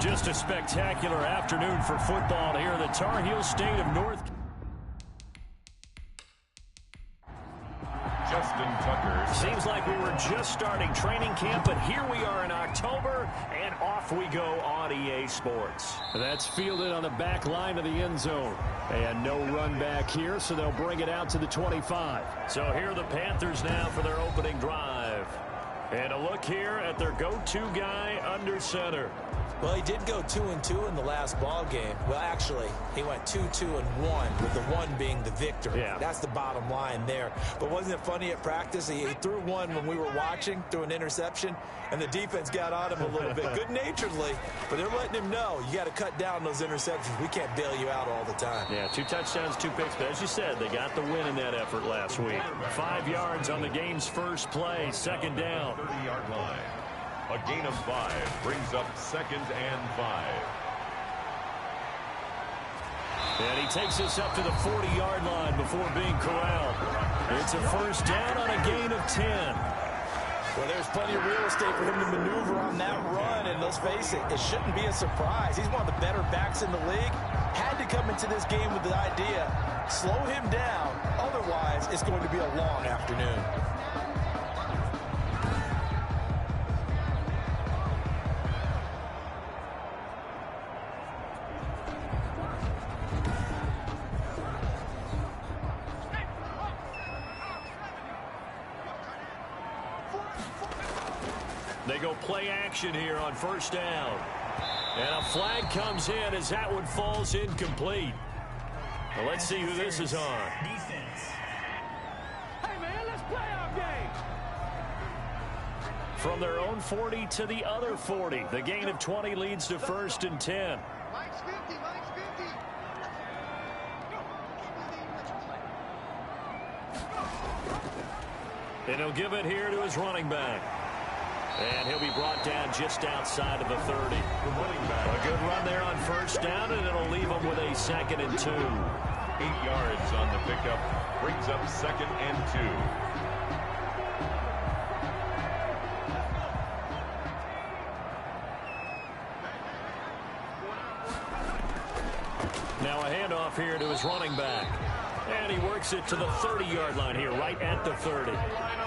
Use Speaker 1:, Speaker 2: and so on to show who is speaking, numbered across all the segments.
Speaker 1: Just a spectacular afternoon for football here in the Tar Heel state of North.
Speaker 2: Justin Tucker.
Speaker 1: Seems like we were just starting training camp, but here we are in October, and off we go on EA Sports. That's fielded on the back line of the end zone. And no run back here, so they'll bring it out to the 25. So here are the Panthers now for their opening drive. And a look here at their go-to guy under center.
Speaker 3: Well, he did go 2-2 in the last ball game. Well, actually, he went 2-2-1, with the one being the victory.
Speaker 1: Yeah.
Speaker 3: That's the bottom line there. But wasn't it funny at practice? He threw one when we were watching, threw an interception, and the defense got on him a little bit, good-naturedly. But they're letting him know, you got to cut down those interceptions. We can't bail you out all the time.
Speaker 1: Yeah, 2 touchdowns, 2 picks. But as you said, they got the win in that effort last week. 5 yards on the game's first play, second down.
Speaker 2: 30-yard line. A gain of 5 brings up 2nd and 5.
Speaker 1: And he takes us up to the 40-yard line before being corralled. It's a first down on a gain of 10.
Speaker 3: Well, there's plenty of real estate for him to maneuver on that run, and let's face it, it shouldn't be a surprise. He's one of the better backs in the league. Had to come into this game with the idea, slow him down, otherwise it's going to be a long afternoon.
Speaker 1: They go play action here on first down. And a flag comes in as that one falls incomplete. Well, let's see who this is on.
Speaker 4: Defense. Hey, man, let's play our game.
Speaker 1: From their own 40 to the other 40. The gain of 20 leads to 1st and 10.
Speaker 5: Mike's 50, Mike's 50.
Speaker 1: And he'll give it here to his running back. And he'll be brought down just outside of the 30. A good run there on first down, and it'll leave him with a 2nd and 2.
Speaker 2: 8 yards on the pickup brings up 2nd and 2.
Speaker 1: Now a handoff here to his running back. And he works it to the 30-yard line here, right at the 30.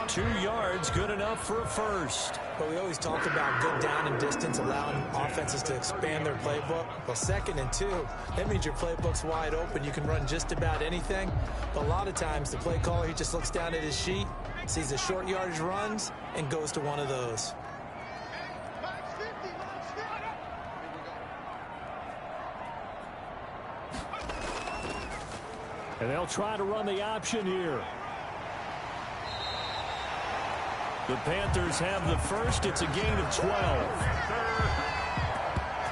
Speaker 1: 2 yards, good enough for a first.
Speaker 3: But we always talk about good down and distance, allowing offenses to expand their playbook. Well, 2nd and 2, that means your playbook's wide open. You can run just about anything. But a lot of times, the play caller, he just looks down at his sheet, sees the short yardage runs, and goes to one of those.
Speaker 1: And they'll try to run the option here. The Panthers have the first. It's a gain of 12.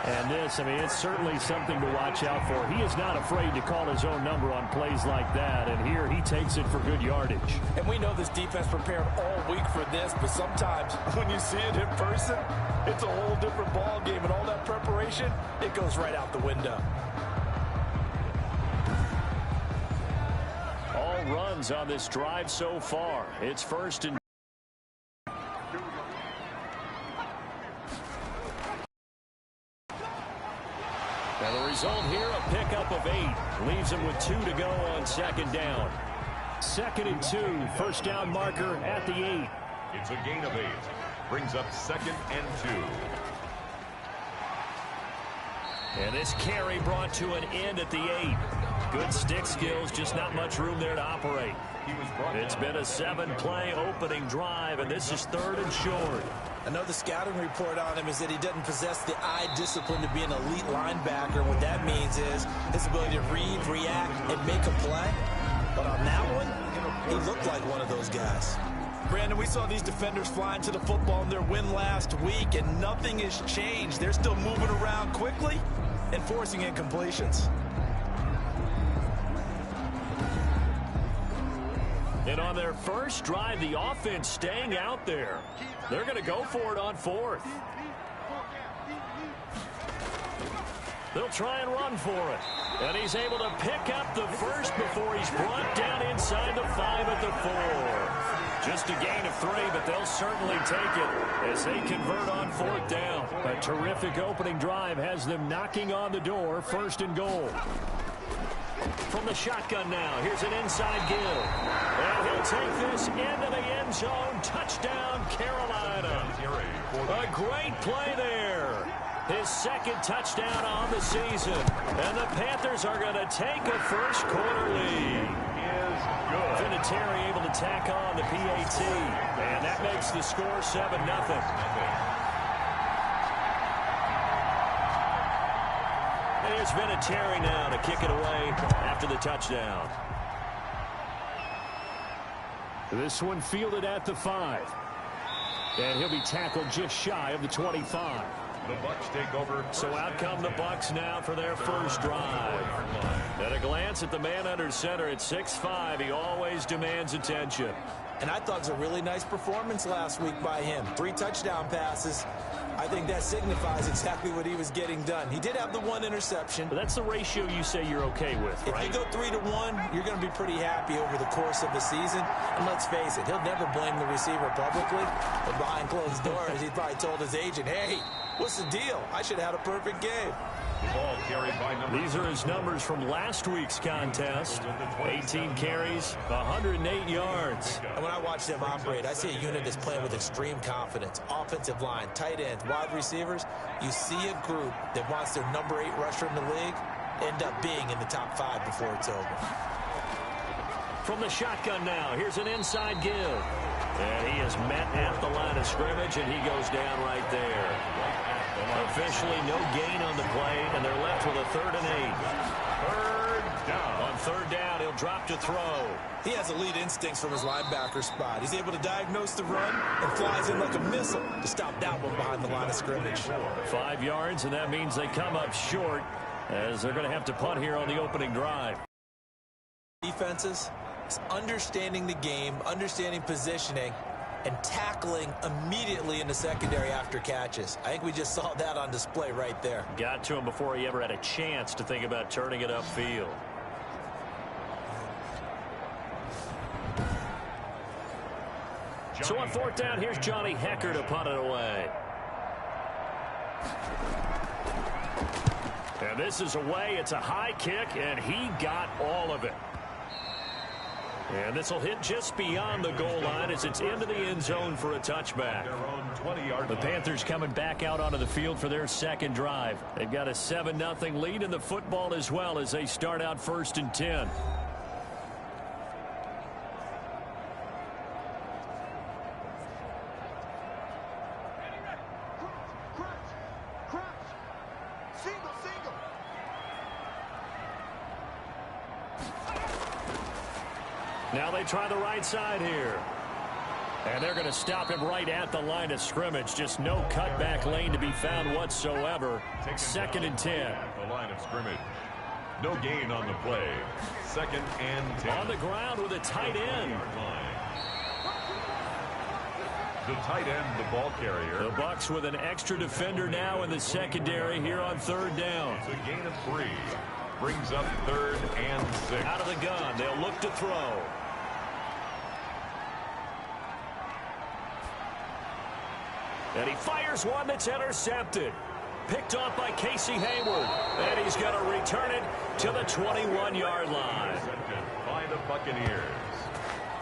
Speaker 1: And this, I mean, it's certainly something to watch out for. He is not afraid to call his own number on plays like that. And here he takes it for good yardage.
Speaker 3: And we know this defense prepared all week for this, but sometimes when you see it in person, it's a whole different ball game. And all that preparation, it goes right out the window.
Speaker 1: All runs on this drive so far. It's 1st and now the result here, a pickup of 8. Leaves him with 2 to go on 2nd down. 2nd and 2, first down marker at the 8.
Speaker 2: It's a gain of 8. Brings up 2nd and 2.
Speaker 1: And this carry brought to an end at the 8. Good stick skills, just not much room there to operate. It's been a 7-play opening drive, and this is 3rd and short.
Speaker 3: Another scouting report on him is that he doesn't possess the eye discipline to be an elite linebacker. What that means is his ability to read, react, and make a play. But on that one, he looked like one of those guys. Brandon, we saw these defenders flying to the football in their win last week, and nothing has changed. They're still moving around quickly and forcing incompletions.
Speaker 1: And on their first drive, the offense staying out there. They're going to go for it on 4th. They'll try and run for it. And he's able to pick up the first before he's brought down inside the 5 at the 4. Just a gain of 3, but they'll certainly take it as they convert on 4th down. A terrific opening drive has them knocking on the door, 1st and goal. From the shotgun now, here's an inside give. And he'll take this into the end zone. Touchdown, Carolina. A great play there. His 2nd touchdown on the season. And the Panthers are going to take a first quarter lead. Vinatieri able to tack on the PAT. And that makes the score 7-0. Here's Vinatieri now to kick it away after the touchdown. This one fielded at the 5. And he'll be tackled just shy of the 25.
Speaker 2: The Bucs take over.
Speaker 1: So out come the Bucs now for their first drive. At a glance at the man under center at 6'5", he always demands attention.
Speaker 3: And I thought it was a really nice performance last week by him. 3 touchdown passes. I think that signifies exactly what he was getting done. He did have the 1 interception.
Speaker 1: But that's the ratio you say you're okay with, right?
Speaker 3: If you go 3-to-1, you're going to be pretty happy over the course of the season. And let's face it, he'll never blame the receiver publicly. But behind closed doors, he probably told his agent, hey, what's the deal? I should have had a perfect game.
Speaker 2: Ball carried by
Speaker 1: These are his numbers from last week's contest. 18 carries, 108 yards.
Speaker 3: And when I watch them operate, I see a unit that's playing with extreme confidence. Offensive line, tight ends, wide receivers. You see a group that wants their number 8 rusher in the league end up being in the top 5 before it's over.
Speaker 1: From the shotgun now, here's an inside give. And he is met at the line of scrimmage, and he goes down right there. Officially no gain on the play, and they're left with a 3rd and 8.
Speaker 2: 3rd down.
Speaker 1: On 3rd down, he'll drop to throw.
Speaker 3: He has elite instincts from his linebacker spot. He's able to diagnose the run and flies in like a missile to stop that one behind the line of scrimmage.
Speaker 1: 5 yards, and that means they come up short as they're going to have to punt here on the opening drive.
Speaker 3: Defenses is understanding the game, understanding positioning, and tackling immediately in the secondary after catches. I think we just saw that on display right there.
Speaker 1: Got to him before he ever had a chance to think about turning it upfield. So on 4th down, here's Johnny Hecker to punt it away. And this is away. It's a high kick, and he got all of it. And this will hit just beyond the goal line as it's into the end zone for a touchback. The Panthers coming back out onto the field for their 2nd drive. They've got a 7-0 lead in the football as well as they start out 1st and 10. Now they try the right side here. And they're going to stop him right at the line of scrimmage. Just no cutback lane to be found whatsoever. 2nd and 10.
Speaker 2: At the line of scrimmage. No gain on the play. 2nd and 10.
Speaker 1: On the ground with a tight end.
Speaker 2: The tight end, the ball carrier.
Speaker 1: The Bucs with an extra defender now in the secondary here on 3rd down.
Speaker 2: It's a gain of 3. Brings up 3rd and 6.
Speaker 1: Out of the gun. They'll look to throw. And he fires one that's intercepted. Picked off by Casey Hayward. And he's going to return it to the 21-yard line.
Speaker 2: By the Buccaneers.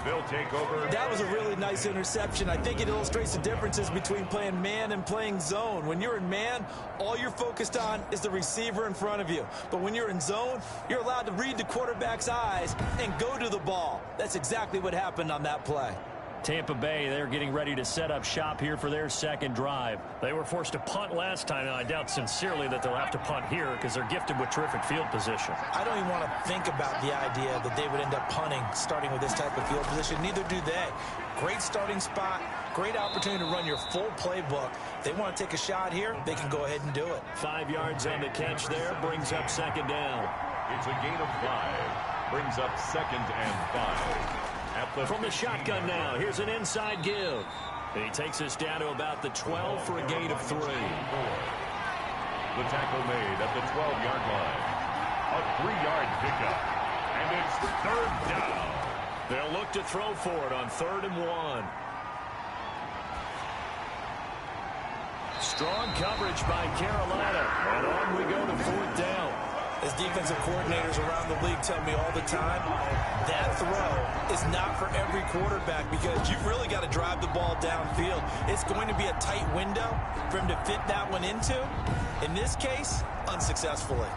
Speaker 2: They'll take over.
Speaker 3: That was a really nice interception. I think it illustrates the differences between playing man and playing zone. When you're in man, all you're focused on is the receiver in front of you. But when you're in zone, you're allowed to read the quarterback's eyes and go to the ball. That's exactly what happened on that play.
Speaker 1: Tampa Bay, they're getting ready to set up shop here for their 2nd drive. They were forced to punt last time, and I doubt sincerely that they'll have to punt here because they're gifted with terrific field position.
Speaker 3: I don't even want to think about the idea that they would end up punting starting with this type of field position. Neither do they. Great starting spot, great opportunity to run your full playbook. If they want to take a shot here, they can go ahead and do it.
Speaker 1: 5 yards on the catch there, brings up 2nd down.
Speaker 2: It's a gain of 5. Brings up 2nd and 5.
Speaker 1: From the shotgun now, here's an inside give. And he takes us down to about the 12 for a gain of 3.
Speaker 2: The tackle made at the 12-yard line. A 3-yard pickup. And it's 3rd down.
Speaker 1: They'll look to throw for it on 3rd and 1. Strong coverage by Carolina. And on we go to 4th down.
Speaker 3: As defensive coordinators around the league tell me all the time, that throw is not for every quarterback because you've really got to drive the ball downfield. It's going to be a tight window for him to fit that one into. In this case, unsuccessfully.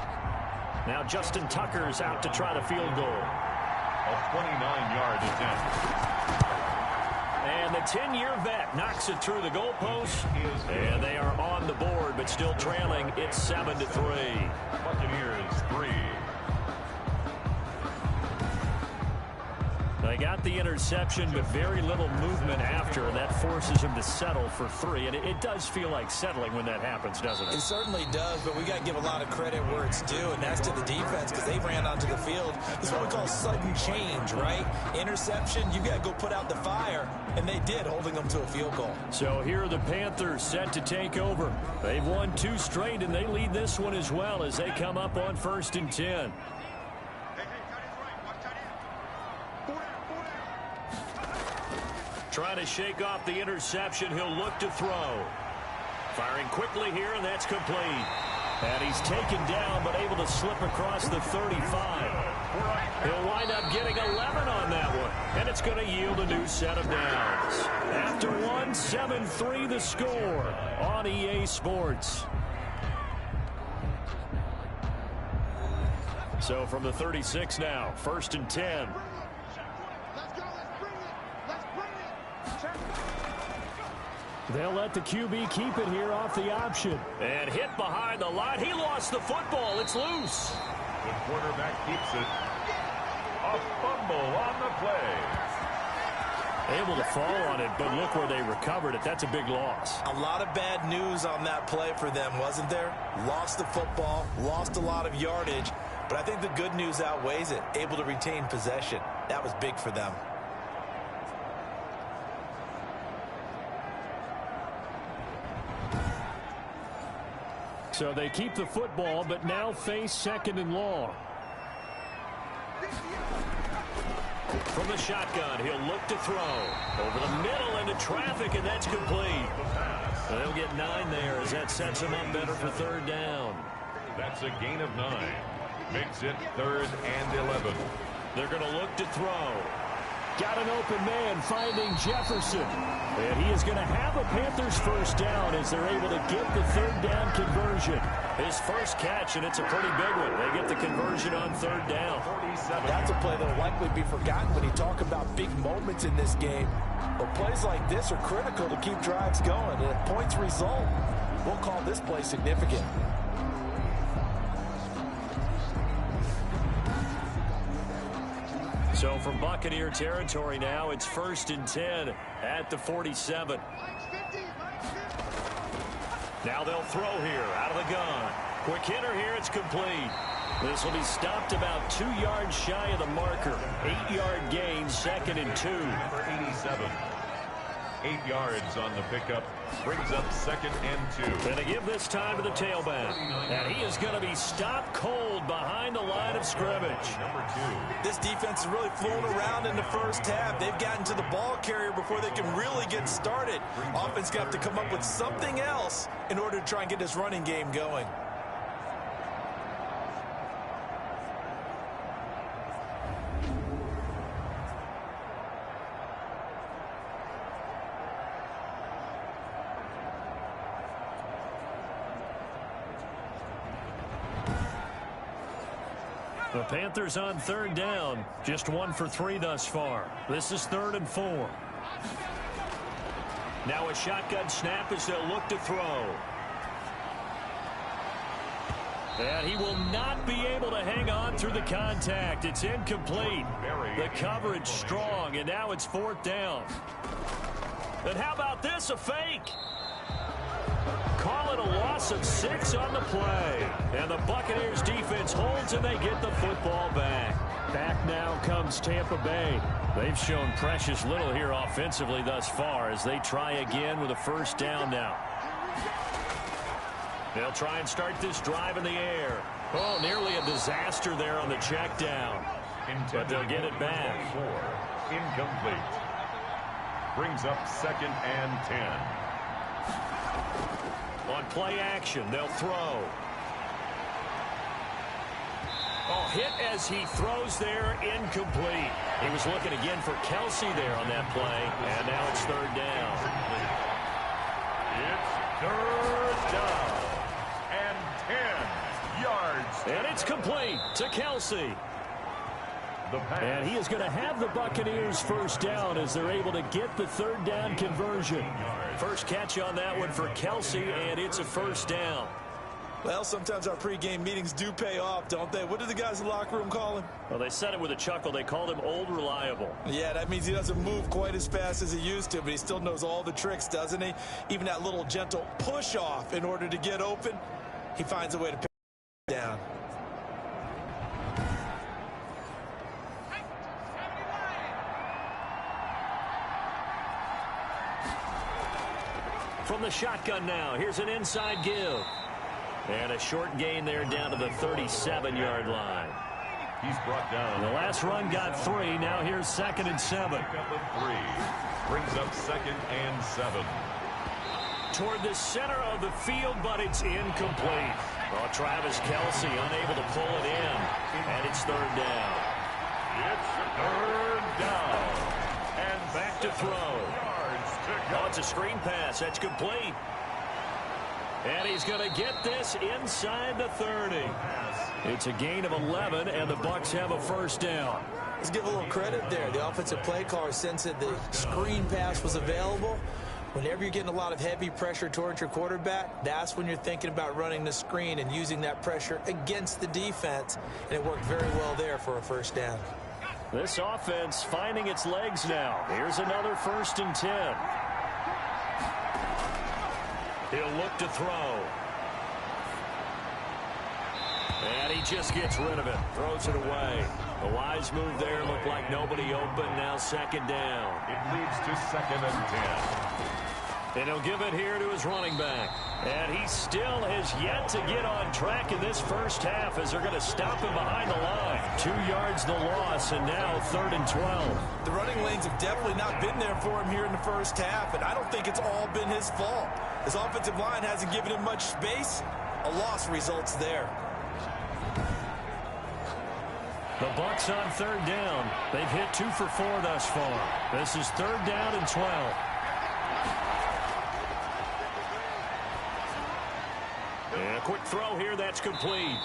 Speaker 1: Now Justin Tucker's out to try the field goal.
Speaker 2: A 29-yard attempt.
Speaker 1: And the 10-year vet knocks it through the goalpost. And they are on the board, but still trailing. It's 7-3.
Speaker 2: Buccaneers 3.
Speaker 1: They got the interception, but very little movement after, and that forces him to settle for 3. And it does feel like settling when that happens, doesn't it?
Speaker 3: It certainly does, but we got to give a lot of credit where it's due, and that's to the defense because they ran onto the field. This is what we call sudden change, right? Interception, you got to go put out the fire, and they did, holding them to a field goal.
Speaker 1: So here are the Panthers set to take over. They've won 2 straight, and they lead this one as well as they come up on 1st and 10. Trying to shake off the interception. He'll look to throw. Firing quickly here, and that's complete. And he's taken down, but able to slip across the 35. He'll wind up getting 11 on that one. And it's going to yield a new set of downs. After 1, 7-3 the score on EA Sports. So from the 36 now, 1st and 10. They'll let the QB keep it here off the option. And hit behind the line. He lost the football. It's loose.
Speaker 2: The quarterback keeps it. A fumble on the play.
Speaker 1: Able to fall on it, but look where they recovered it. That's a big loss.
Speaker 3: A lot of bad news on that play for them, wasn't there? Lost the football, lost a lot of yardage, but I think the good news outweighs it. Able to retain possession. That was big for them.
Speaker 1: So they keep the football, but now face 2nd and long. From the shotgun, he'll look to throw. Over the middle into traffic, and that's complete. They'll get 9 there as that sets him up better for 3rd down.
Speaker 2: That's a gain of 9. Makes it 3rd and 11.
Speaker 1: They're going to look to throw. Got an open man finding Jefferson. And he is going to have a Panthers 1st down as they're able to get the 3rd down conversion. His first catch, and it's a pretty big one. They get the conversion on 3rd down.
Speaker 3: That's a play that will likely be forgotten when you talk about big moments in this game. But plays like this are critical to keep drives going. And if points result, we'll call this play significant.
Speaker 1: So from Buccaneer territory now, it's 1st and 10 at the 47. Now they'll throw here out of the gun. Quick hitter here, it's complete. This will be stopped about 2 yards shy of the marker. 8-yard gain, 2nd and 2.
Speaker 2: Number 87. 8 yards on the pickup. Brings up 2nd and 2.
Speaker 1: And they give this time to the tailback. And he is going to be stopped cold behind the line of scrimmage.
Speaker 2: Number 2.
Speaker 3: This defense is really flown around in the first half. They've gotten to the ball carrier before they can really get started. Offense got to come up with something else in order to try and get this running game going.
Speaker 1: The Panthers on 3rd down. Just 1 for 3 thus far. This is 3rd and 4. Now a shotgun snap as they'll look to throw. And he will not be able to hang on through the contact. It's incomplete. The coverage strong, and now it's 4th down. And how about this, a fake? Call it a loss of 6 on the play. And the Buccaneers defense holds and they get the football back. Back now comes Tampa Bay. They've shown precious little here offensively thus far as they try again with a 1st down now. They'll try and start this drive in the air. Oh, nearly a disaster there on the check down. But they'll get it back.
Speaker 2: incomplete. Brings up 2nd and 10.
Speaker 1: On play action, they'll throw. Oh, hit as he throws there, incomplete. He was looking again for Kelsey there on that play, and now it's 3rd down.
Speaker 2: It's 3rd down and 10 yards.
Speaker 1: And it's complete to Kelsey. And he is going to have the Buccaneers 1st down as they're able to get the 3rd down conversion. First catch on that one for Kelsey, and it's a 1st down.
Speaker 3: Well, sometimes our pregame meetings do pay off, don't they? What do the guys in the locker room call him?
Speaker 1: Well, they said it with a chuckle. They called him Old Reliable.
Speaker 3: Yeah, that means he doesn't move quite as fast as he used to, but he still knows all the tricks, doesn't he? Even that little gentle push-off in order to get open, he finds a way to pick it down.
Speaker 1: From the shotgun now, here's an inside give. And a short gain there down to the 37-yard line.
Speaker 2: He's brought down.
Speaker 1: The last run got 3. Now here's 2nd and 7.
Speaker 2: Pickup of 3. Brings up 2nd and 7.
Speaker 1: Toward the center of the field, but it's incomplete. Well, Travis Kelsey unable to pull it in. And it's 3rd down.
Speaker 2: It's 3rd down.
Speaker 1: And back to throw. Oh, it's a screen pass. That's complete. And he's going to get this inside the 30. It's a gain of 11, and the Bucs have a 1st down.
Speaker 3: Let's give a little credit there. The offensive play caller sensed that the screen pass was available. Whenever you're getting a lot of heavy pressure towards your quarterback, that's when you're thinking about running the screen and using that pressure against the defense. And it worked very well there for a 1st down.
Speaker 1: This offense finding its legs now. Here's another 1st and 10. He'll look to throw. And he just gets rid of it. Throws it away. A wise move there. Looked like nobody open. Now 2nd down.
Speaker 2: It leads to 2nd and 10.
Speaker 1: And he'll give it here to his running back. And he still has yet to get on track in this 1st half as they're going to stop him behind the line. 2 yards the loss, and now 3rd and 12.
Speaker 3: The running lanes have definitely not been there for him here in the 1st half, and I don't think it's all been his fault. His offensive line hasn't given him much space. A loss results there.
Speaker 1: The Bucs on 3rd down. They've hit 2 for 4 thus far. This is 3rd down and 12. And a quick throw here, that's complete.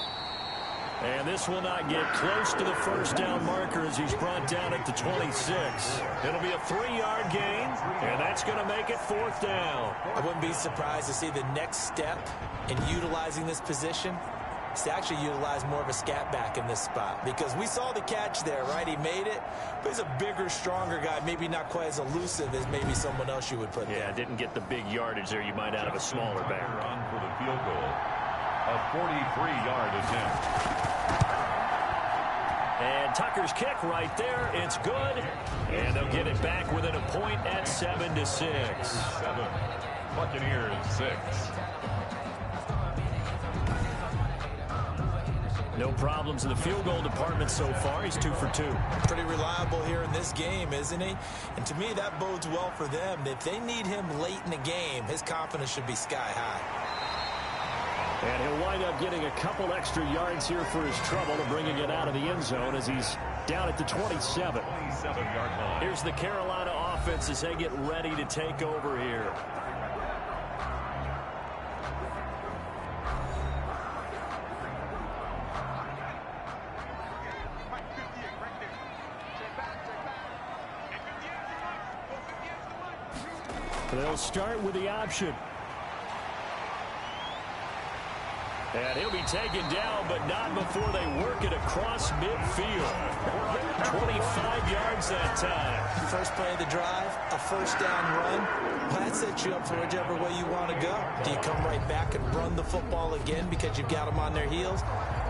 Speaker 1: And this will not get close to the 1st down marker as he's brought down at the 26. It'll be a 3-yard gain, and that's going to make it 4th down.
Speaker 3: I wouldn't be surprised to see the next step in utilizing this position is to actually utilize more of a scat back in this spot, because we saw the catch there, right? He made it, but he's a bigger, stronger guy, maybe not quite as elusive as maybe someone else you would put there.
Speaker 1: Yeah, didn't get the big yardage there you might out of a smaller back.
Speaker 2: On for the field goal. A 43-yard attempt.
Speaker 1: And Tucker's kick right there. It's good. And they'll get it back within a point at 7-6.
Speaker 2: 7. Buccaneers 6.
Speaker 1: No problems in the field goal department so far. He's 2 for 2.
Speaker 3: Pretty reliable here in this game, isn't he? And to me, that bodes well for them. If they need him late in the game, his confidence should be sky high.
Speaker 1: And he'll wind up getting a couple extra yards here for his trouble to bringing it out of the end zone as he's down at the 27.
Speaker 2: 27-yard line.
Speaker 1: Here's the Carolina offense as they get ready to take over here. They'll start with the option. And he'll be taken down, but not before they work it across midfield. 25 yards that time.
Speaker 3: First play of the drive, a 1st down run. Well, that sets you up for whichever way you want to go. Do you come right back and run the football again because you've got them on their heels?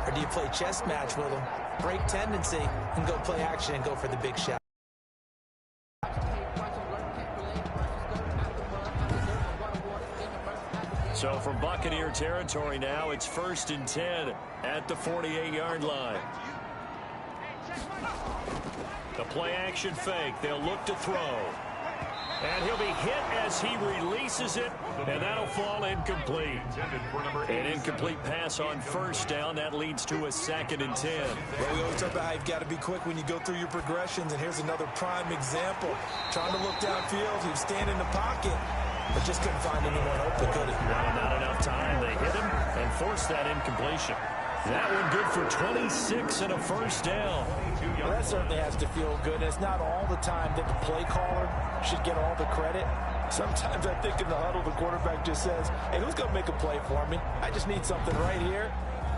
Speaker 3: Or do you play chess match with them, break tendency, and go play action and go for the big shot?
Speaker 1: So from Buccaneer territory now, it's 1st and 10 at the 48-yard line. The play action fake. They'll look to throw. And he'll be hit as he releases it, and that'll fall incomplete. An incomplete pass on first down. That leads to a 2nd and 10.
Speaker 3: Well, we always talk about how you've got to be quick when you go through your progressions, and here's another prime example. Trying to look downfield, he was standing in the pocket, but just couldn't find anyone open, could he?
Speaker 1: Well, not enough time. They hit him and forced that incompletion. That one good for 26 and a first down.
Speaker 3: Well, that certainly has to feel good. It's not all the time that the play caller should get all the credit. Sometimes I think in the huddle, the quarterback just says, hey, who's going to make a play for me? I just need something right here.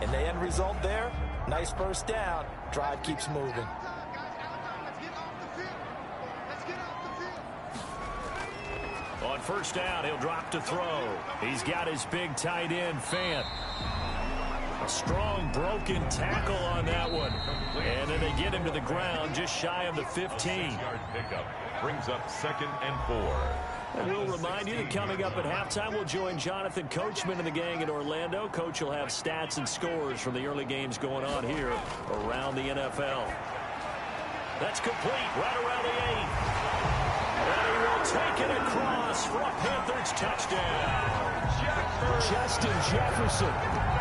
Speaker 3: And the end result there, nice first down. Drive keeps moving.
Speaker 1: On first down, he'll drop to throw. He's got his big tight end, Fant. A strong broken tackle on that one. And then they get him to the ground just shy of the 15.
Speaker 2: Yard pickup brings up 2nd and 4.
Speaker 1: And we'll remind you that coming up at halftime, we'll join Jonathan Coachman and the gang in Orlando. Coach will have stats and scores from the early games going on here around the NFL. That's complete right around the 8. And he will take it across for a Panthers touchdown. Justin Jefferson,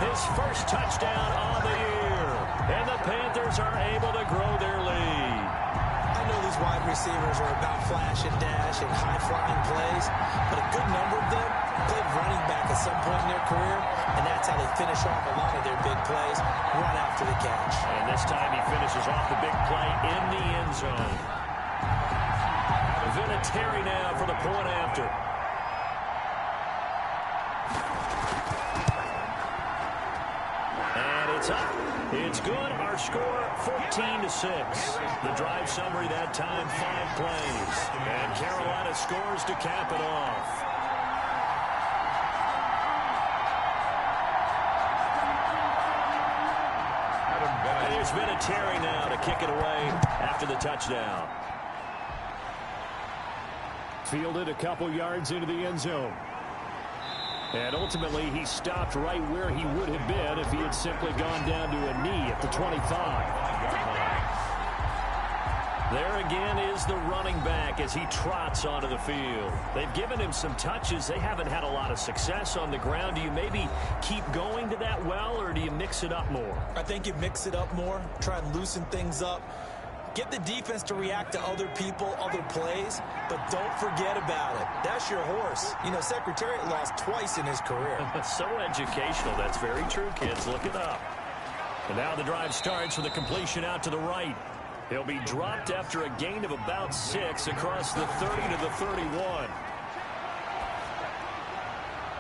Speaker 1: his first touchdown on the year. And the Panthers are able to grow their lead.
Speaker 3: I know these wide receivers are about flash and dash and high-flying plays, but a good number of them played running back at some point in their career, and that's how they finish off a lot of their big plays, run after the catch.
Speaker 1: And this time he finishes off the big play in the end zone. Vinatieri now for the point after. And it's up. It's good. Our score, 14-6. The drive summary that time, 5 plays. And Carolina scores to cap it off. And there's Vinatieri now to kick it away after the touchdown. Fielded a couple yards into the end zone. And ultimately, he stopped right where he would have been if he had simply gone down to a knee at the 25. There again is the running back as he trots onto the field. They've given him some touches. They haven't had a lot of success on the ground. Do you maybe keep going to that well, or do you mix it up more?
Speaker 3: I think you mix it up more, try and loosen things up. Get the defense to react to other people, other plays, but don't forget about it. That's your horse. You know, Secretariat lost twice in his career.
Speaker 1: So educational. That's very true, kids. Look it up. And now the drive starts with a completion out to the right. He'll be dropped after a gain of about 6 across the 30 to the 31.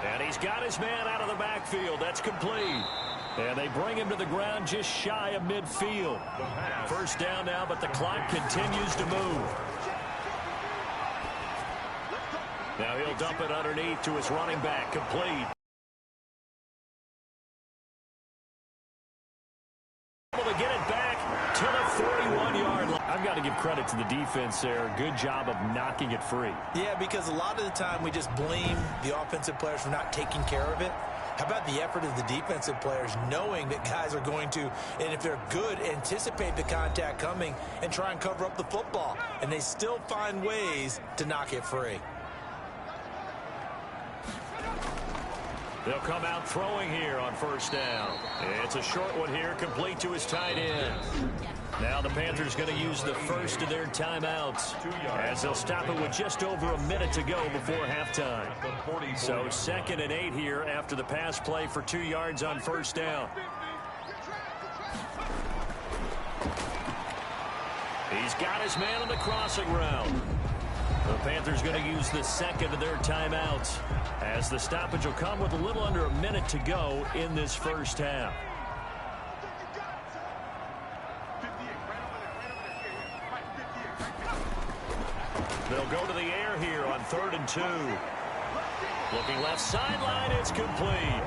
Speaker 1: And he's got his man out of the backfield. That's complete. And they bring him to the ground just shy of midfield. First down now, but the clock continues to move. Now he'll dump it underneath to his running back. Complete. Able to get it back to the 41-yard line. I've got to give credit to the defense there. Good job of knocking it free.
Speaker 3: Yeah, because a lot of the time we just blame the offensive players for not taking care of it. How about the effort of the defensive players knowing that guys are going to, and if they're good, anticipate the contact coming and try and cover up the football. And they still find ways to knock it free.
Speaker 1: They'll come out throwing here on first down. It's a short one here, complete to his tight end. Now the Panthers going to use the first of their timeouts as they'll stop it with just over a minute to go before halftime. So 2nd and 8 here after the pass play for 2 yards on first down. He's got his man on the crossing route. The Panthers going to use the second of their timeouts as the stoppage will come with a little under a minute to go in this first half. They'll go to the air here on 3rd and 2. Looking left sideline, it's complete.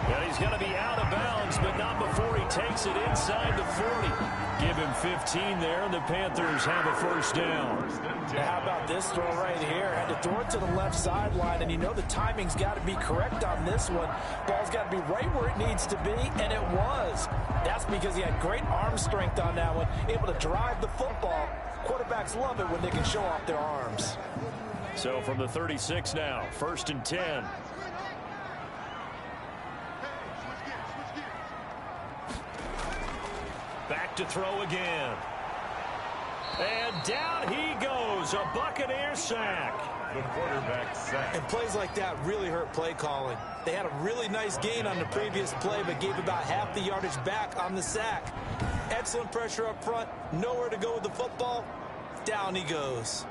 Speaker 1: And he's going to be out of bounds, but not before he takes it inside the 40. Give him 15 there, and the Panthers have a first down.
Speaker 3: Now, how about this throw right here? Had to throw it to the left sideline, and you know the timing's got to be correct on this one. Ball's got to be right where it needs to be, and it was. That's because he had great arm strength on that one, able to drive the football Quarterbacks love it when they can show off their arms.
Speaker 1: So from the 36 now, 1st and 10. Back to throw again. And down he goes, a Buccaneer sack.
Speaker 2: The quarterback sack.
Speaker 3: And plays like that really hurt play calling. They had a really nice gain on the previous play, but gave about half the yardage back on the sack. Excellent pressure up front, nowhere to go with the football. Down he goes.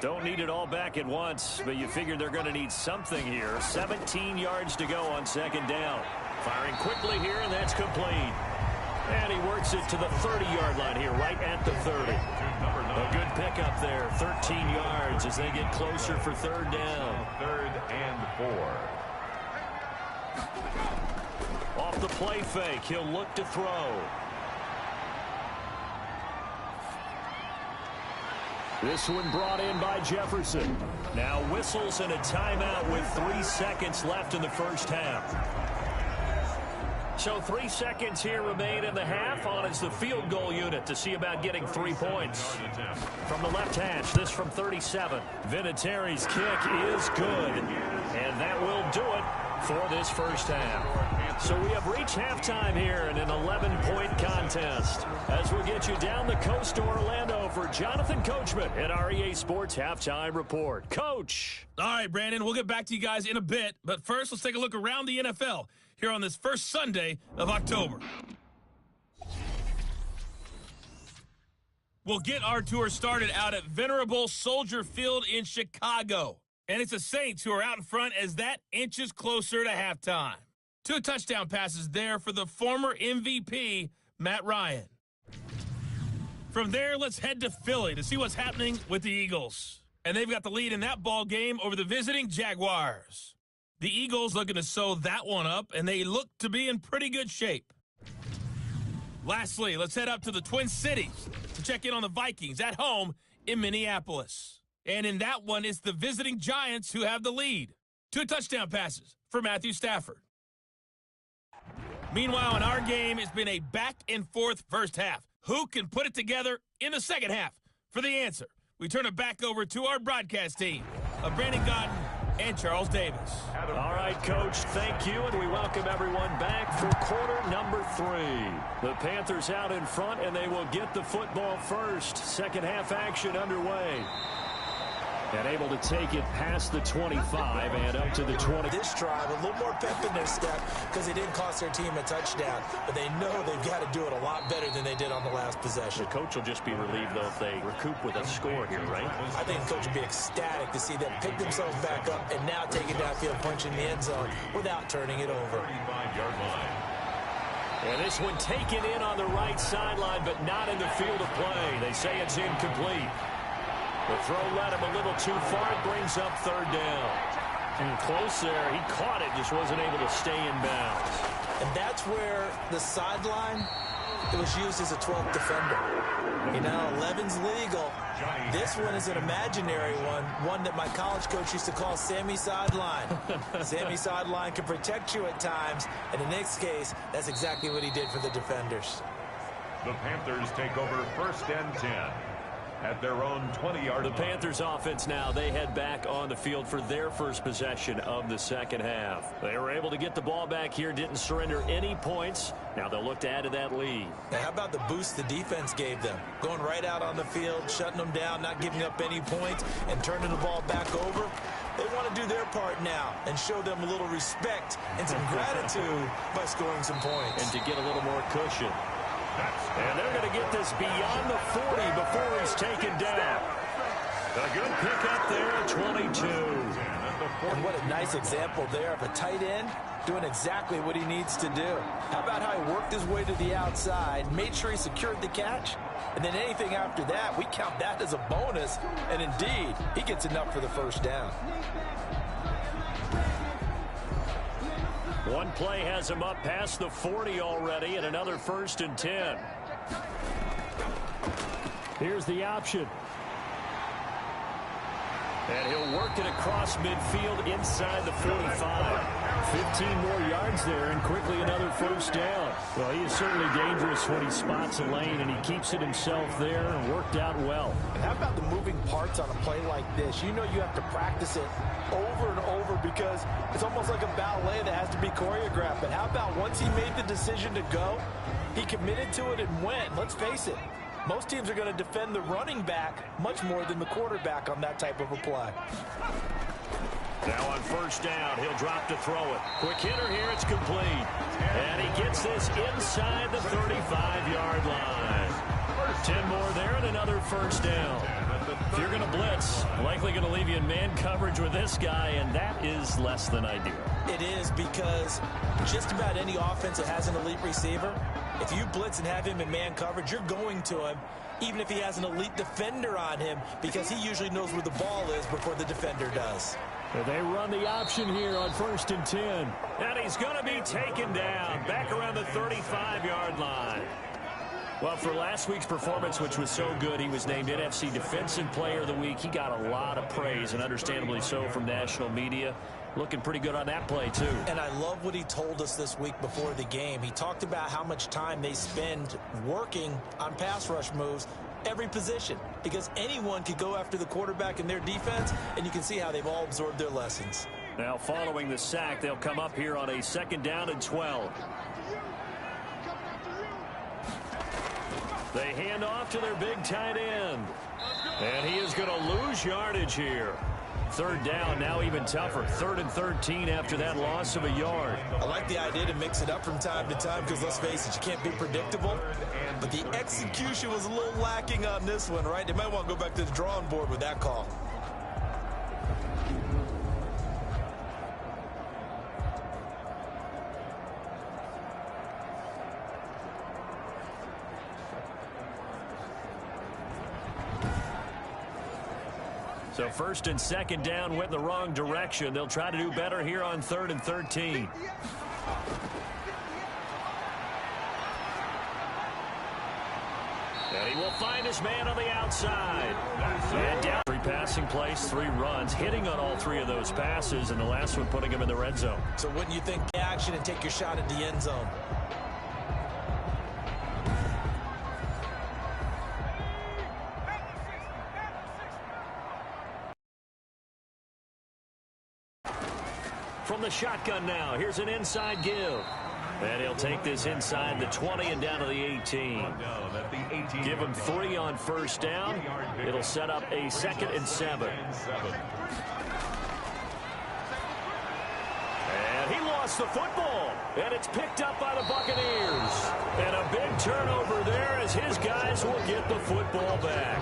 Speaker 1: Don't need it all back at once, but you figure they're going to need something here. 17 yards to go on 2nd down. Firing quickly here, and that's complete. And he works it to the 30-yard line here, right at the 30. A good pickup there, 13 yards as they get closer for 3rd down.
Speaker 2: 3rd and 4.
Speaker 1: Off the play fake, he'll look to throw. This one brought in by Jefferson. Now whistles and a timeout with 3 seconds left in the first half. So 3 seconds here remain in the half. On is the field goal unit to see about getting 3 points. From the left hash, this from 37. Vinatieri's kick is good. And that will do it for this first half. So we have reached halftime here in an 11-point contest. As we'll get you down the coast to Orlando for Jonathan Coachman at our EA Sports Halftime Report. Coach.
Speaker 6: All right, Brandon, we'll get back to you guys in a bit. But first, let's take a look around the NFL here on this first Sunday of October. We'll get our tour started out at Venerable Soldier Field in Chicago. And it's the Saints who are out in front as that inches closer to halftime. 2 touchdown passes there for the former MVP, Matt Ryan. From there, let's head to Philly to see what's happening with the Eagles. And they've got the lead in that ball game over the visiting Jaguars. The Eagles looking to sew that one up, and they look to be in pretty good shape. Lastly, let's head up to the Twin Cities to check in on the Vikings at home in Minneapolis. And in that one, it's the visiting Giants who have the lead. 2 touchdown passes for Matthew Stafford. Meanwhile, in our game, it's been a back-and-forth first half. Who can put it together in the second half? For the answer, we turn it back over to our broadcast team of Brandon Godden and Charles Davis.
Speaker 1: All right, Coach, thank you, and we welcome everyone back for quarter number 3. The Panthers out in front, and they will get the football first. Second half action underway. And able to take it past the 25 and up to the 20.
Speaker 3: This drive, a little more pep in their step because they didn't cost their team a touchdown. But they know they've got to do it a lot better than they did on the last possession.
Speaker 1: The coach will just be relieved, though, if they recoup with a score here, right?
Speaker 3: I think the coach will be ecstatic to see them pick themselves back up and now take it downfield, punch in the end zone without turning it over.
Speaker 2: 35-yard line.
Speaker 1: And this one taken in on the right sideline, but not in the field of play. They say it's incomplete. The throw led him a little too far. It brings up 3rd down. And close there. He caught it, just wasn't able to stay in bounds.
Speaker 3: And that's where the sideline, it was used as a 12th defender. You know, 11's legal. This one is an imaginary one that my college coach used to call Sammy Sideline. Sammy Sideline can protect you at times, and in this case, that's exactly what he did for the defenders.
Speaker 2: The Panthers take over 1st and 10. At their own 20-yard line.
Speaker 1: The Panthers offense now, they head back on the field for their first possession of the second half. They were able to get the ball back here, didn't surrender any points. Now they'll look to add to that lead.
Speaker 3: Now, how about the boost the defense gave them? Going right out on the field, shutting them down, not giving up any points, and turning the ball back over. They want to do their part now and show them a little respect and some gratitude by scoring some points.
Speaker 1: And to get a little more cushion. And they're going to get this beyond the 40 before he's taken down. A good pickup there at 22.
Speaker 3: And what a nice example there of a tight end doing exactly what he needs to do. How about how he worked his way to the outside, made sure he secured the catch, and then anything after that, we count that as a bonus. And indeed, he gets enough for the first down.
Speaker 1: One play has him up past the 40 already, and another 1st and 10. Here's the option. And he'll work it across midfield inside the 45. 15 more yards there, and quickly another first down. Well, he is certainly dangerous when he spots a lane, and he keeps it himself there and worked out well.
Speaker 3: And how about the moving parts on a play like this? You know you have to practice it over and over because it's almost like a ballet that has to be choreographed. But how about once he made the decision to go, he committed to it and went. Let's face it, most teams are going to defend the running back much more than the quarterback on that type of a play.
Speaker 1: Now on first down, he'll drop to throw it. Quick hitter here, it's complete. And he gets this inside the 35-yard line. 10 more there and another first down. If you're going to blitz, likely going to leave you in man coverage with this guy, and that is less than ideal.
Speaker 3: It is, because just about any offense that has an elite receiver, if you blitz and have him in man coverage, you're going to him, even if he has an elite defender on him, because he usually knows where the ball is before the defender does.
Speaker 1: They run the option here on 1st and 10. And he's going to be taken down back around the 35-yard line. Well, for last week's performance, which was so good, he was named NFC Defensive Player of the Week. He got a lot of praise, and understandably so, from national media. Looking pretty good on that play, too.
Speaker 3: And I love what he told us this week before the game. He talked about how much time they spend working on pass rush moves, every position, because anyone could go after the quarterback in their defense, and you can see how they've all absorbed their lessons.
Speaker 1: Now, following the sack, they'll come up here on a 2nd down and 12. They hand off to their big tight end. And he is going to lose yardage here. 3rd down, now even tougher. 3rd and 13 after that loss of a yard.
Speaker 3: I like the idea to mix it up from time to time because, let's face it, you can't be predictable. But the execution was a little lacking on this one, right? They might want to go back to the drawing board with that call.
Speaker 1: So 1st and 2nd down went in the wrong direction. They'll try to do better here on 3rd and 13. And he will find his man on the outside. And down. 3 passing plays, 3 runs, hitting on all 3 of those passes, and the last one putting him in the red zone.
Speaker 3: So wouldn't you think action and take your shot at the end zone?
Speaker 1: From the shotgun now, here's an inside give. And he'll take this inside the 20 and down to the 18. Give him 3 on 1st down. It'll set up a 2nd and 7. And he lost the football. And it's picked up by the Buccaneers. And a big turnover there as his guys will get the football back.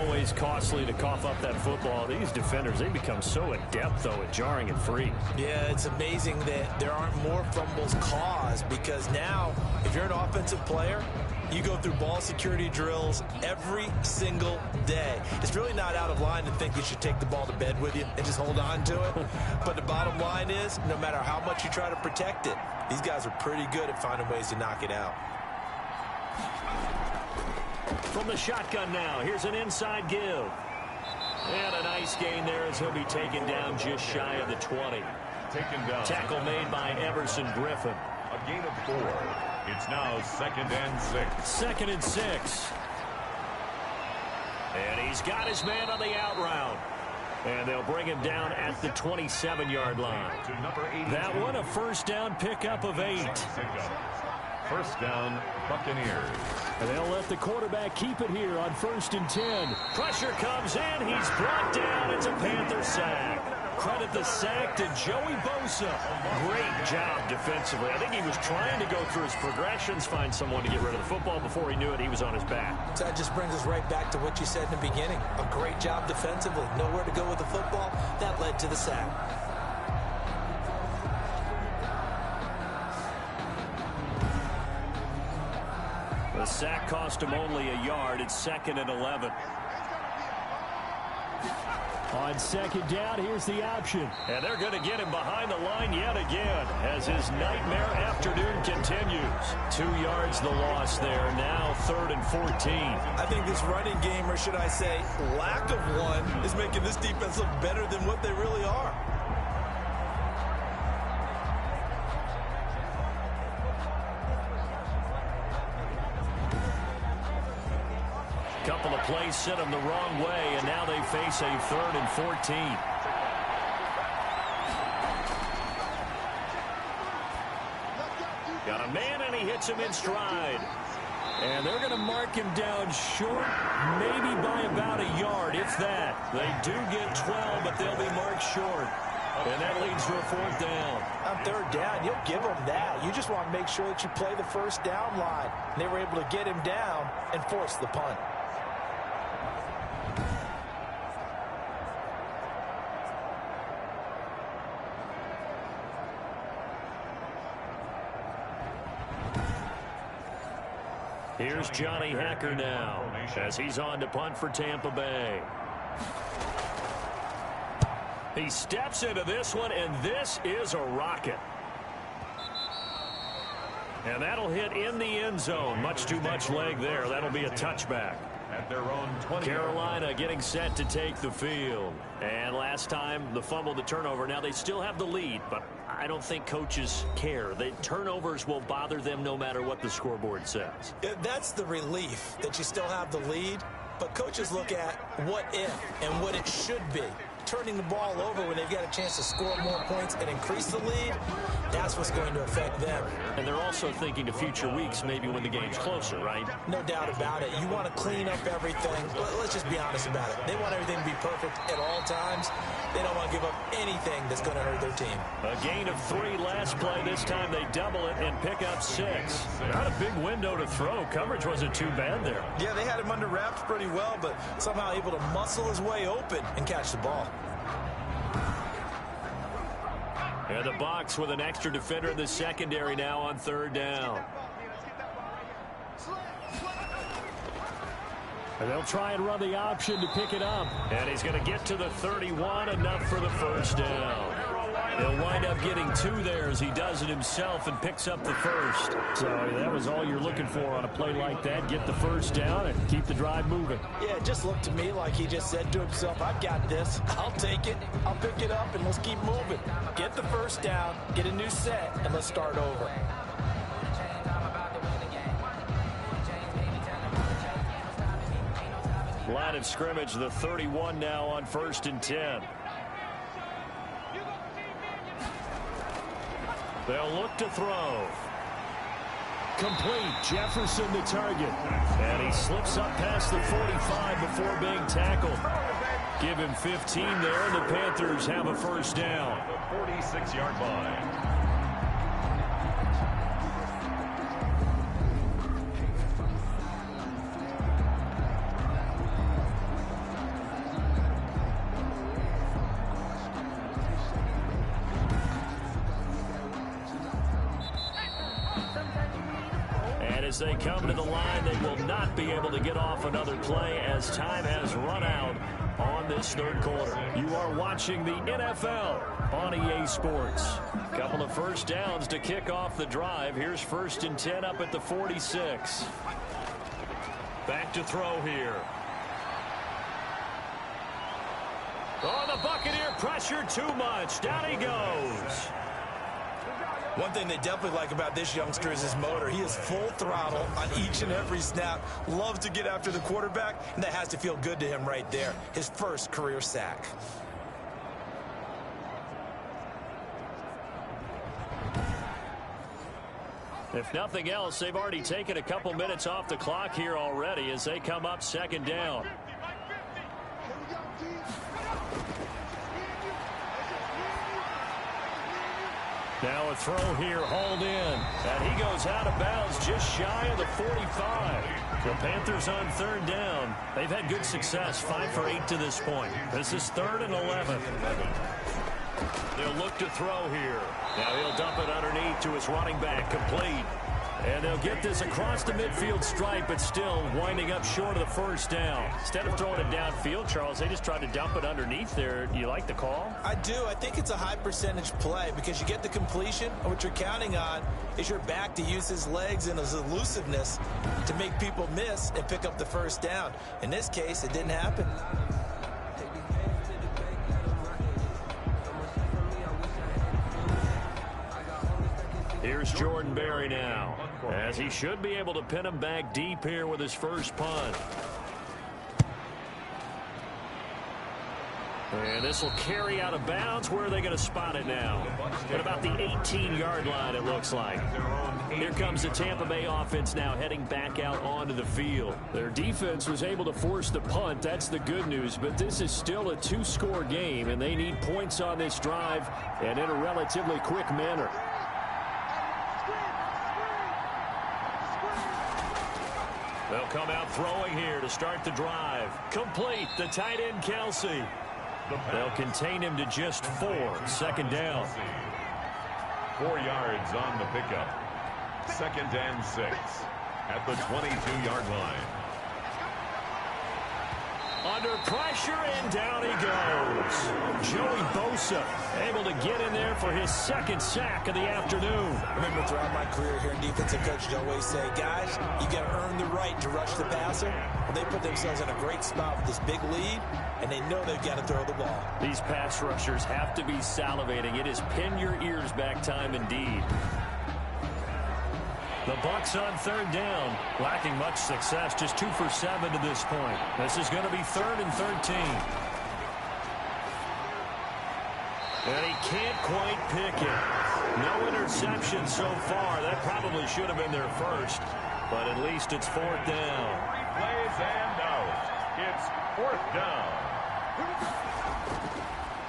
Speaker 1: Always costly to cough up that football. These defenders, they become so adept, though, at jarring it free.
Speaker 3: Yeah, it's amazing that there aren't more fumbles caused, because now, if you're an offensive player, you go through ball security drills every single day. It's really not out of line to think you should take the ball to bed with you and just hold on to it. But the bottom line is, no matter how much you try to protect it, these guys are pretty good at finding ways to knock it out.
Speaker 1: From the shotgun now, here's an inside give. And a nice gain there as he'll be taken down just shy of the 20.
Speaker 2: Taken down.
Speaker 1: Tackle made by Everson Griffin.
Speaker 2: A gain of 4. It's now 2nd and 6.
Speaker 1: 2nd and 6. And he's got his man on the out route. And they'll bring him down at the 27-yard line. That one, a 1st down pickup of 8.
Speaker 2: 1st down, Buccaneers.
Speaker 1: And they'll let the quarterback keep it here on 1st and 10. Pressure comes in. He's brought down. It's a Panther sack. Credit the sack to Joey Bosa. Great job defensively. I think he was trying to go through his progressions, find someone to get rid of the football. Before he knew it, he was on his back.
Speaker 3: So that just brings us right back to what you said in the beginning. A great job defensively. Nowhere to go with the football. That led to the sack.
Speaker 1: The sack cost him only a yard. It's 2nd and 11. On second down, here's the option. And they're going to get him behind the line yet again as his nightmare afternoon continues. 2 yards the loss there. Now 3rd and 14.
Speaker 3: I think this running game, or should I say lack of one, is making this defense look better than what they really are.
Speaker 1: Couple of plays sent them the wrong way, and now they face a 3rd and 14. Got a man, and he hits him in stride. And they're going to mark him down short, maybe by about a yard, if that. They do get 12, but they'll be marked short. And that leads to a 4th down.
Speaker 3: On 3rd down, you'll give them that. You just want to make sure that you play the first down line. And they were able to get him down and force the punt.
Speaker 1: Here's Johnny Hacker now as he's on to punt for Tampa Bay. He steps into this one, and this is a rocket. And that'll hit in the end zone. Much too much leg there. That'll be a touchback.
Speaker 2: At their own 20.
Speaker 1: Carolina getting set to take the field. And last time, the fumble, the turnover. Now they still have the lead, but I don't think coaches care. The turnovers will bother them no matter what the scoreboard says.
Speaker 3: Yeah, that's the relief that you still have the lead, but coaches look at what if and what it should be. Turning the ball over when they've got a chance to score more points and increase the lead, that's what's going to affect them.
Speaker 1: And they're also thinking to future weeks, maybe when the game's closer, right?
Speaker 3: No doubt about it. You want to clean up everything. Let's just be honest about it. They want everything to be perfect at all times. They don't want to give up anything that's going to hurt their team.
Speaker 1: A gain of 3 last play. This time they double it and pick up 6. Not a big window to throw. Coverage wasn't too bad there.
Speaker 3: Yeah, they had him under wraps pretty well, but somehow able to muscle his way open and catch the ball.
Speaker 1: And the box with an extra defender in the secondary now on 3rd down. And they'll try and run the option to pick it up. And he's going to get to the 31, enough for the 1st down. He'll wind up getting 2 there as he does it himself and picks up the 1st. So that was all you're looking for on a play like that. Get the 1st down and keep the drive moving.
Speaker 3: Yeah, it just looked to me like he just said to himself, I've got this. I'll take it. I'll pick it up, and let's keep moving. Get the 1st down, get a new set, and let's start over.
Speaker 1: Line of scrimmage, the 31 now on 1st and 10. They'll look to throw. Complete. Jefferson the target. And he slips up past the 45 before being tackled. Give him 15 there, and the Panthers have a 1st down.
Speaker 2: The 46-yard line.
Speaker 1: As they come to the line, they will not be able to get off another play as time has run out on this 3rd quarter. You are watching the NFL on EA Sports. Couple of 1st downs to kick off the drive. Here's 1st and 10 up at the 46. Back to throw here. Oh, the Buccaneer pressure too much. Down he goes.
Speaker 3: One thing they definitely like about this youngster is his motor. He is full throttle on each and every snap. Loves to get after the quarterback, and that has to feel good to him right there. His 1st career sack.
Speaker 1: If nothing else, they've already taken a couple minutes off the clock here already as they come up 2nd down. Now a throw here, hauled in. And he goes out of bounds just shy of the 45. The Panthers on 3rd down. They've had good success, 5 for 8 to this point. This is 3rd and 11. They'll look to throw here. Now he'll dump it underneath to his running back, complete. And they'll get this across the midfield stripe, but still winding up short of the first down. Instead of throwing it downfield, Charles, they just tried to dump it underneath there. Do you like the call?
Speaker 3: I do. I think it's a high percentage play because you get the completion, and what you're counting on is your back to use his legs and his elusiveness to make people miss and pick up the first down. In this case, it didn't happen.
Speaker 1: Here's Jordan Berry now, as he should be able to pin him back deep here with his first punt. And this will carry out of bounds. Where are they going to spot it now? At about the 18-yard line, it looks like. Here comes the Tampa Bay offense now heading back out onto the field. Their defense was able to force the punt. That's the good news. But this is still a two-score game, and they need points on this drive and in a relatively quick manner. They'll come out throwing here to start the drive. Complete, the tight end Kelsey. They'll contain him to just 4. Second down.
Speaker 2: 4 yards on the pickup. 2nd and 6 at the 22-yard line.
Speaker 1: Under pressure, and down he goes. Joey Bosa able to get in there for his 2nd sack of the afternoon.
Speaker 3: Remember, throughout my career here in defensive coach, I always say, guys, you got to earn the right to rush the passer. Well, they put themselves in a great spot with this big lead, and they know they've got to throw the ball.
Speaker 1: These pass rushers have to be salivating. It is pin your ears back time indeed. The Bucs on 3rd down, lacking much success, just 2 for 7 to this point. This is going to be 3rd and 13. And he can't quite pick it. No interception so far. That probably should have been their first, but at least it's 4th down.
Speaker 2: 3 plays and out. It's 4th down.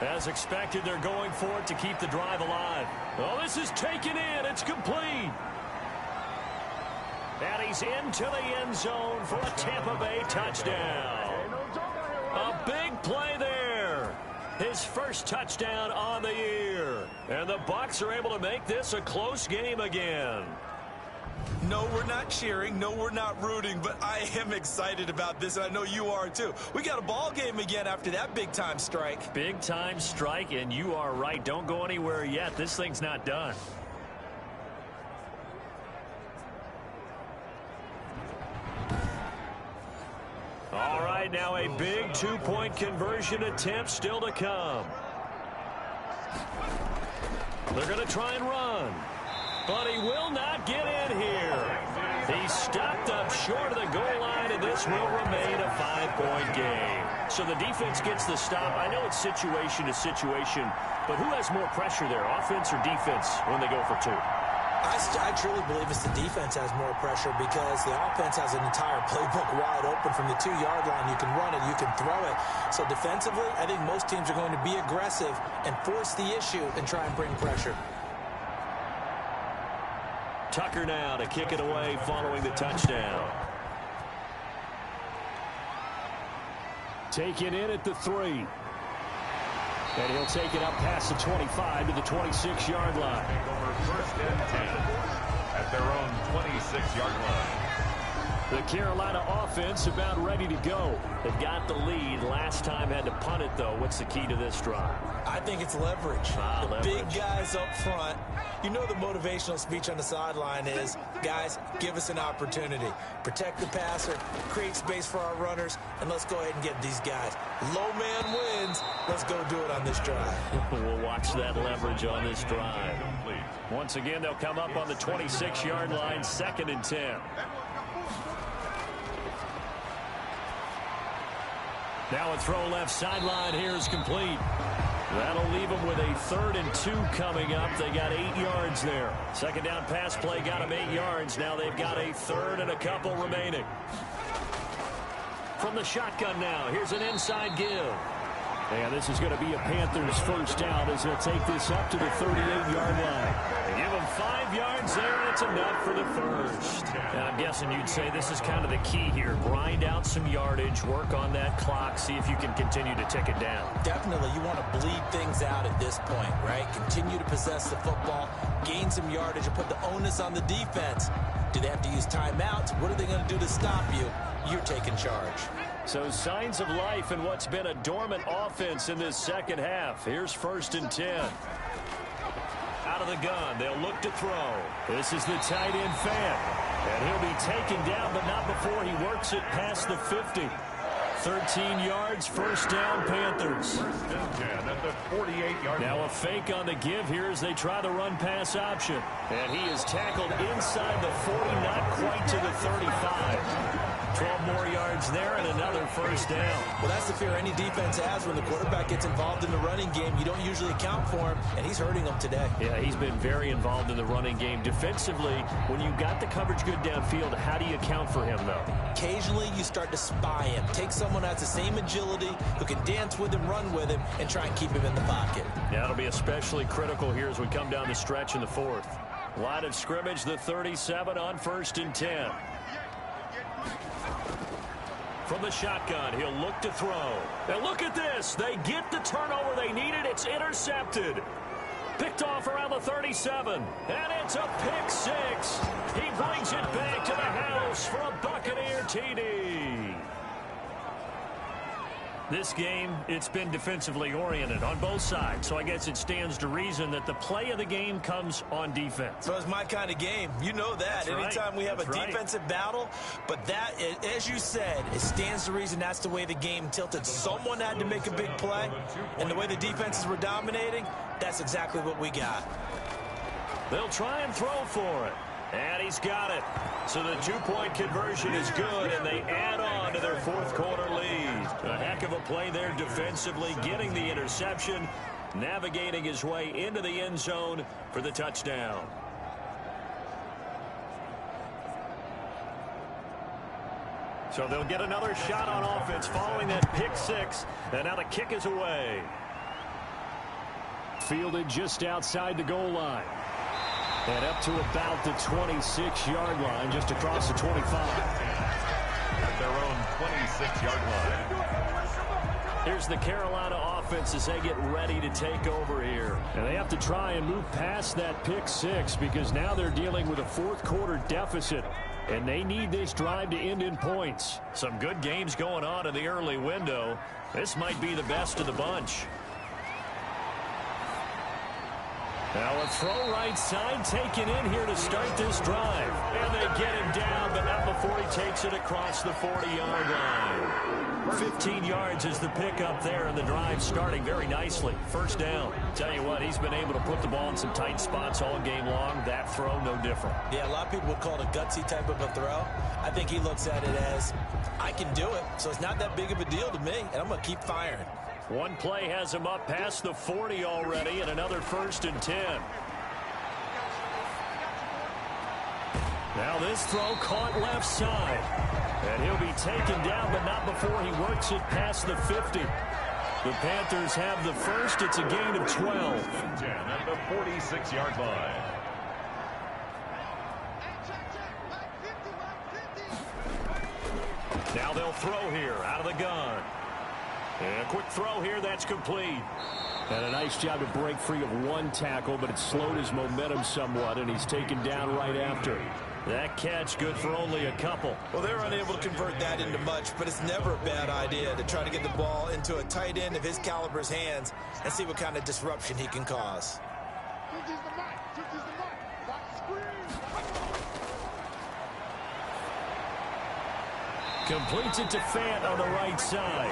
Speaker 1: As expected, they're going for it to keep the drive alive. Oh, this is taken in. It's complete. And he's into the end zone for a Tampa Bay touchdown. A big play there. His first touchdown on the year. And the Bucs are able to make this a close game again.
Speaker 3: No, we're not cheering. No, we're not rooting. But I am excited about this, and I know you are too. We got a ball game again after that big-time strike.
Speaker 1: Big-time strike, and you are right. Don't go anywhere yet. This thing's not done. All right, now a big 2-point conversion attempt still to come. They're going to try and run, but he will not get in here. He's stopped up short of the goal line, and this will remain a 5-point game. So the defense gets the stop. I know it's situation to situation, but who has more pressure there, offense or defense, when they go for 2?
Speaker 3: I truly believe it's the defense has more pressure because the offense has an entire playbook wide open from the 2-yard line. You can run it, you can throw it. So defensively, I think most teams are going to be aggressive and force the issue and try and bring pressure.
Speaker 1: Tucker now to kick it away following the touchdown. Taken in at the 3. And he'll take it up past the 25 to the 26-yard line.
Speaker 2: Over 1st and 10 at their own 26-yard line.
Speaker 1: The Carolina offense about ready to go. They've got the lead. Last time had to punt it, though. What's the key to this drive?
Speaker 3: I think it's leverage. The
Speaker 1: leverage.
Speaker 3: Big guys up front. You know the motivational speech on the sideline is, guys, give us an opportunity. Protect the passer, create space for our runners, and let's go ahead and get these guys. Low man wins. Let's go do it on this drive.
Speaker 1: We'll watch that leverage on this drive. Once again, they'll come up on the 26-yard line, 2nd and 10. Now a throw left sideline here is complete. That'll leave them with a 3rd and 2 coming up. They got 8 yards there. Second down pass play got them 8 yards. Now they've got a 3rd and a couple remaining. From the shotgun now, here's an inside give. And this is going to be a Panthers first down as they'll take this up to the 38-yard line. They give them 5 yards there, and it's enough for the first.
Speaker 7: And I'm guessing you'd say this is kind of the key here. Grind out some yardage, work on that clock, see if you can continue to tick it down.
Speaker 3: Definitely, you want to bleed things out at this point, right? Continue to possess the football, gain some yardage, and put the onus on the defense. Do they have to use timeouts? What are they going to do to stop you? You're taking charge.
Speaker 1: So signs of life in what's been a dormant offense in this second half. Here's 1st and 10. Out of the gun, they'll look to throw. This is the tight end Fan. And he'll be taken down, but not before he works it past the 50. 13 yards, first down, Panthers.
Speaker 2: 1st and 10 at the 48-yard line.
Speaker 1: Now a fake on the give here as they try the run-pass option. And he is tackled inside the 40, not quite to the 35. 12 more yards there and another first down.
Speaker 3: Well, that's the fear any defense has when the quarterback gets involved in the running game. You don't usually account for him, and he's hurting them today.
Speaker 1: Yeah, he's been very involved in the running game. Defensively, when you got the coverage good downfield, how do you account for him, though?
Speaker 3: Occasionally, you start to spy him. Take someone who has the same agility, who can dance with him, run with him, and try and keep him in the pocket.
Speaker 1: Yeah, it'll be especially critical here as we come down the stretch in the 4th. Line of scrimmage, the 37 on 1st and 10. From the shotgun, he'll look to throw. Now look at this. They get the turnover they needed. It's intercepted. Picked off around the 37. And it's a pick 6. He brings it back to the house for a Buccaneer TD. This game, it's been defensively oriented on both sides, so I guess it stands to reason that the play of the game comes on defense.
Speaker 3: So it's my kind of game. You know that.
Speaker 1: That's
Speaker 3: Anytime
Speaker 1: right.
Speaker 3: we have
Speaker 1: That's
Speaker 3: a
Speaker 1: right.
Speaker 3: defensive battle, but that, as you said, it stands to reason that's the way the game tilted. Someone had to make a big play, and the way the defenses were dominating, that's exactly what we got.
Speaker 1: They'll try and throw for it. And he's got it. So the 2-point conversion is good, and they add on to their 4th quarter lead. A heck of a play there defensively, getting the interception, navigating his way into the end zone for the touchdown. So they'll get another shot on offense following that pick 6, and now the kick is away. Fielded just outside the goal line. And up to about the 26-yard line, just across the 25.
Speaker 2: At their own 26-yard line.
Speaker 1: Here's the Carolina offense as they get ready to take over here. And they have to try and move past that pick 6 because now they're dealing with a 4th quarter deficit. And they need this drive to end in points. Some good games going on in the early window. This might be the best of the bunch. Now a throw right side taken in here to start this drive. And they get him down, but not before he takes it across the 40-yard line. 15 yards is the pickup there, and the drive starting very nicely. First down. Tell you what, he's been able to put the ball in some tight spots all game long. That throw, no different.
Speaker 3: Yeah, a lot of people would call it a gutsy type of a throw. I think he looks at it as, I can do it, so it's not that big of a deal to me, and I'm going to keep firing.
Speaker 1: One play has him up past the 40 already, and another 1st and 10. Now this throw caught left side. And he'll be taken down, but not before he works it past the 50. The Panthers have the first. It's a gain of 12.
Speaker 2: 10 at the 46-yard line.
Speaker 1: Now they'll throw here out of the gun. And a quick throw here, that's complete. And a nice job to break free of one tackle, but it slowed his momentum somewhat, and he's taken down right after. That catch good for only a couple.
Speaker 3: Well, they're unable to convert that into much, but it's never a bad idea to try to get the ball into a tight end of his caliber's hands and see what kind of disruption he can cause.
Speaker 1: Completes it to Fant on the right side.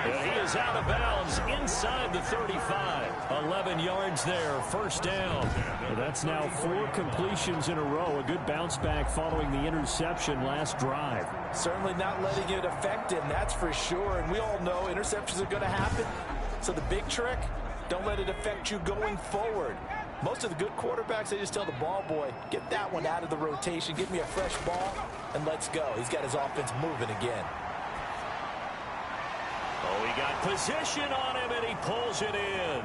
Speaker 1: And he is out of bounds inside the 35. 11 yards there, first down. And that's now 4 completions in a row. A good bounce back following the interception last drive.
Speaker 3: Certainly not letting it affect him, that's for sure. And we all know interceptions are going to happen. So the big trick, don't let it affect you going forward. Most of the good quarterbacks, they just tell the ball boy, get that one out of the rotation, give me a fresh ball, and let's go. He's got his offense moving again.
Speaker 7: Oh, he got position on him, and he pulls it in.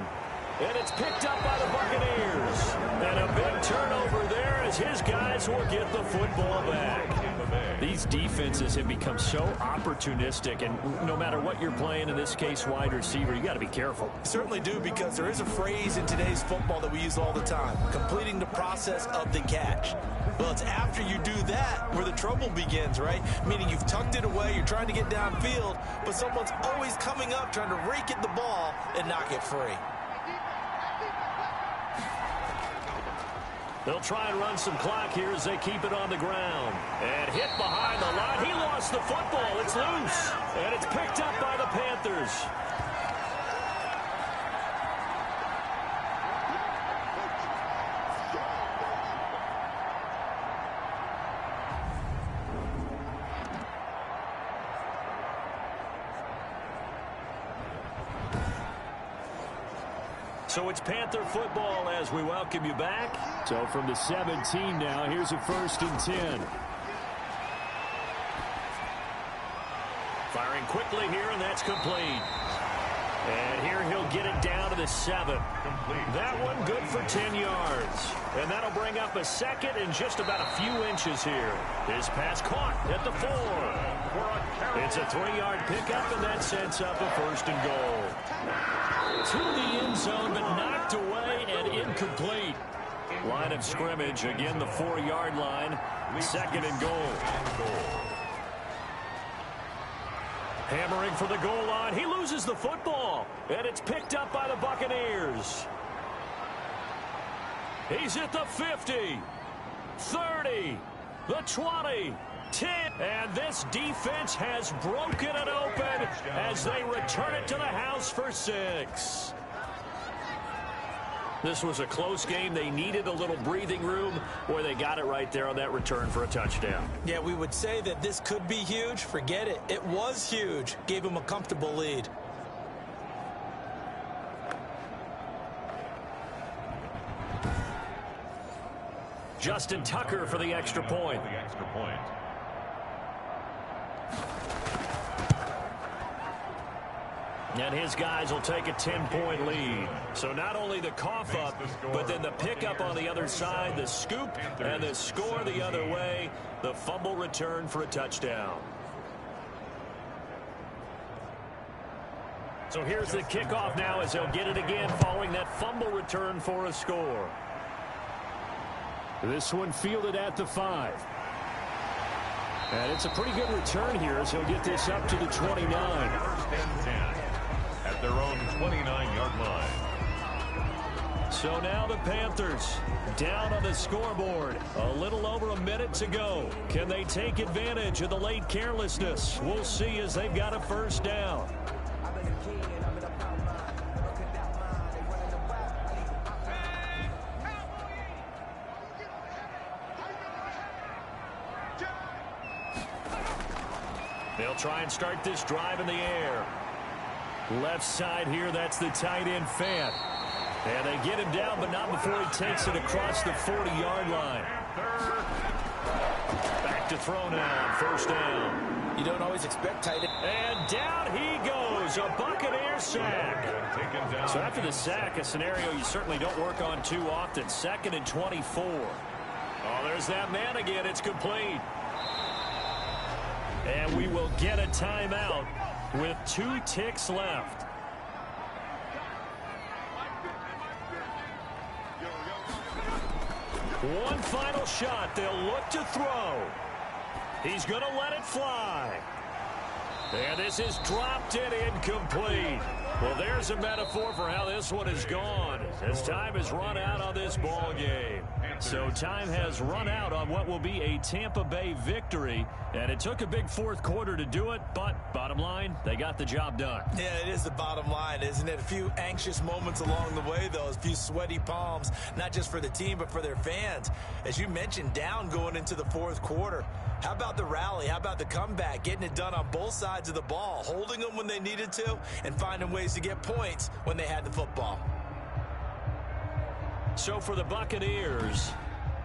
Speaker 7: And it's picked up by the Buccaneers. And a big turnover there as his guys will get the football back. These defenses have become so opportunistic, and no matter what you're playing, in this case wide receiver, you got to be careful.
Speaker 3: You certainly do, because there is a phrase in today's football that we use all the time: completing the process of the catch. Well, it's after you do that where the trouble begins, right? Meaning you've tucked it away, you're trying to get downfield, but someone's always coming up trying to rake at the ball and knock it free.
Speaker 7: They'll try and run some clock here as they keep it on the ground. And hit behind the line. He lost the football. It's loose. And it's picked up by the Panthers. So it's Panther football as we welcome you back.
Speaker 1: So from the 17 now, here's a 1st and 10.
Speaker 7: Firing quickly here, and that's complete. And here he'll get it down to the 7. That one good for 10 yards. And that'll bring up a second and just about a few inches here. His pass caught at the 4. It's a 3-yard pickup, and that sets up a 1st and goal. To the end zone, but knocked away and incomplete. Line of scrimmage, again the 4-yard line. 2nd and goal. Hammering for the goal line. He loses the football, and it's picked up by the Buccaneers. He's at the 50, 30, the 20, 10. And this defense has broken it open as they return it to the house for 6. This was a close game. They needed a little breathing room, or they got it right there on that return for a touchdown.
Speaker 3: Yeah, we would say that this could be huge. Forget it. It was huge. Gave them a comfortable lead.
Speaker 7: Justin Tucker for the extra point. And his guys will take a 10-point lead. So not only the cough up, but then the pickup on the other side, the scoop, and the score the other way, the fumble return for a touchdown. So here's the kickoff now as they'll get it again following that fumble return for a score.
Speaker 1: This one fielded at the 5. And it's a pretty good return here as he'll get this up to the 29.
Speaker 2: 1st and 10 at their own 29-yard line.
Speaker 7: So now the Panthers down on the scoreboard. A little over a minute to go. Can they take advantage of the late carelessness? We'll see as they've got a 1st down. They'll try and start this drive in the air. Left side here, that's the tight end Fant. And they get him down, but not before he takes it across the 40-yard line. Back to throw now on 1st down.
Speaker 3: You don't always expect tight end.
Speaker 7: And down he goes, a Buccaneer sack. So after the sack, a scenario you certainly don't work on too often. 2nd and 24. Oh, there's that man again. It's complete. And we will get a timeout with 2 ticks left. One final shot. They'll look to throw. He's going to let it fly. And this is dropped and incomplete. Well, there's a metaphor for how this one has gone as time has run out on this ball game. So time has run out on what will be a Tampa Bay victory. And it took a big 4th quarter to do it, but bottom line, they got the job done.
Speaker 3: Yeah, it is the bottom line, isn't it? A few anxious moments along the way, though. A few sweaty palms, not just for the team, but for their fans. As you mentioned, down going into the 4th quarter. How about the rally? How about the comeback? Getting it done on both sides of the ball, holding them when they needed to, and finding ways to get points when they had the football.
Speaker 7: So for the Buccaneers,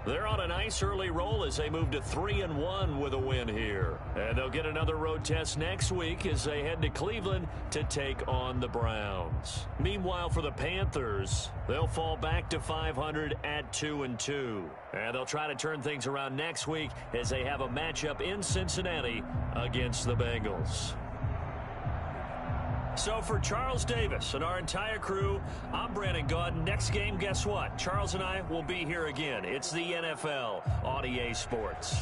Speaker 1: They're on a nice early roll as they move to 3-1 with a win here. And they'll get another road test next week as they head to Cleveland to take on the Browns. Meanwhile, for the Panthers, they'll fall back to 500 at 2-2. And they'll try to turn things around next week as they have a matchup in Cincinnati against the Bengals. So for Charles Davis and our entire crew, I'm Brandon Gaudin. Next game, guess what? Charles and I will be here again. It's the NFL on EA Sports.